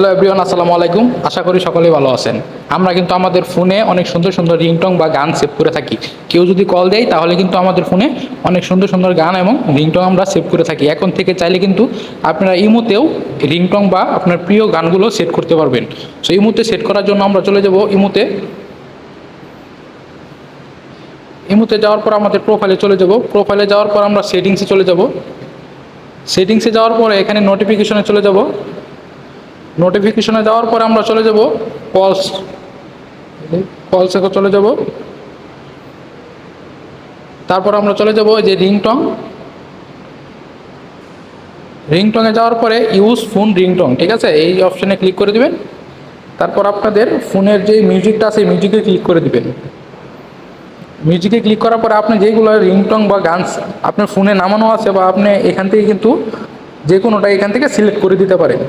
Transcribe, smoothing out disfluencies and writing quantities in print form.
Hello everyone, আসসালামু আলাইকুম। আশা করি সকলেই ভালো আছেন। আমরা কিন্তু আমাদের ফোনে অনেক সুন্দর সুন্দর রিংটং বা গান সেভ করে থাকি। কেউ যদি কল দেয় তাহলে কিন্তু আমাদের ফোনে অনেক সুন্দর সুন্দর গান এবং রিংটং আমরা সেভ করে থাকি। এখন থেকে চাইলে কিন্তু আপনারা ইমোতেও রিংটং বা আপনার প্রিয় গানগুলো সেট করতে পারবেন। সো ইমোতে সেট করার জন্য আমরা চলে যাব ইমোতে যাওয়ার পর আমাদের প্রোফাইলে চলে যাব। প্রোফাইলে যাওয়ার পর আমরা সেটিংসে চলে যাব। সেটিংসে যাওয়ার পরে এখানে নোটিফিকেশনে চলে যাব। নোটিফিকেশনে যাওয়ার পরে আমরা চলে যাব কলসে চলে যাব। তারপর আমরা চলে যাব যে রিংটংয়ে যাওয়ার পরে ইউজ ফোন রিংটং, ঠিক আছে, এই অপশানে ক্লিক করে দিবেন। তারপর আপনাদের ফোনের যে মিউজিকটা আছে মিউজিকে ক্লিক করে দিবেন। মিউজিকে ক্লিক করার পরে আপনি যেগুলো রিংটং বা গান আপনার ফোনে নামানো আছে বা আপনি এখান থেকে কিন্তু যে কোনোটা এখান থেকে সিলেক্ট করে দিতে পারেন।